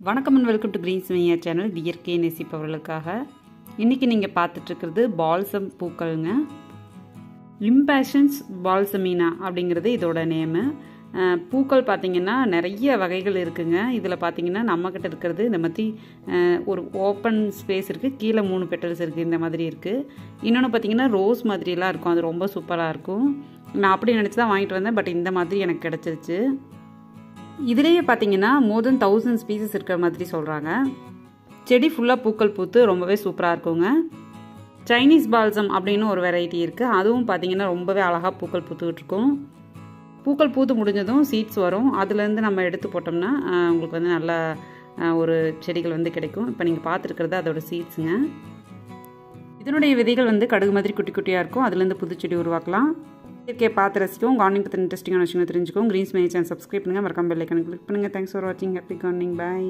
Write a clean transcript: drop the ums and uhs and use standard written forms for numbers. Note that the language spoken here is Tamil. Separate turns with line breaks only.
வணக்கம் அண்ட் வெல்கம் டு கிரீன்ஸ் மெய்யா சேனல். இயற்கை நேசிப்பவர்களுக்காக இன்றைக்கி நீங்கள் பார்த்துட்ருக்கிறது பால்சம் பூக்கள்ங்க. லிம்பேஷன்ஸ் பால்சமீனா அப்படிங்கிறது இதோட நேமு. பூக்கள் பார்த்திங்கன்னா நிறைய வகைகள் இருக்குங்க. இதில் பார்த்திங்கன்னா நம்மக்கிட்ட இருக்கிறது இந்த மாதிரி ஒரு ஓப்பன் ஸ்பேஸ் இருக்குது, கீழே 3 பெட்டல்ஸ் இருக்குது, இந்த மாதிரி இருக்குது. இன்னொன்று பார்த்திங்கன்னா ரோஸ் மாதிரிலாம் இருக்கும், அது ரொம்ப சூப்பராக இருக்கும். நான் அப்படி நினச்சி தான் வாங்கிட்டு வந்தேன், பட் இந்த மாதிரி எனக்கு கிடச்சிருச்சு. இதிலேயே பார்த்தீங்கன்னா மோர் தென் 1000 ஸ்பீசஸ் இருக்கிற மாதிரி சொல்கிறாங்க. செடி ஃபுல்லாக பூக்கள் பூத்து ரொம்பவே சூப்பராக இருக்குங்க. சைனீஸ் பால்சம் அப்படின்னு ஒரு வெரைட்டி இருக்குது, அதுவும் பார்த்தீங்கன்னா ரொம்பவே அழகாக பூக்கள் பூத்துக்கிட்டு இருக்கும். பூக்கள் பூத்து முடிஞ்சதும் சீட்ஸ் வரும், அதுலேருந்து நம்ம எடுத்து போட்டோம்னா உங்களுக்கு வந்து நல்ல ஒரு செடிகள் வந்து கிடைக்கும். இப்போ நீங்கள் பார்த்துருக்கிறது அதோட சீட்ஸுங்க. இதனுடைய விதைகள் வந்து கடுகு மாதிரி குட்டி குட்டியாக இருக்கும், அதுலேருந்து புது செடி உருவாக்கலாம். இயற்கையை பார்த்து ரசிக்கும். கார்டனிங் பற்றி இன்ட்ரெஸ்டிங்கான விஷயங்களை தெரிஞ்சுக்கும். கிரீன்ஸ் மெய்யா சேனல் சப்ஸ்கிரைப் பண்ணுங்கள், மறக்காம பெல் ஐக்கானை கிளிக் பண்ணுங்கள். தேங்க்ஸ் ஃபார் வாட்சிங். Happy gardening. பாய்.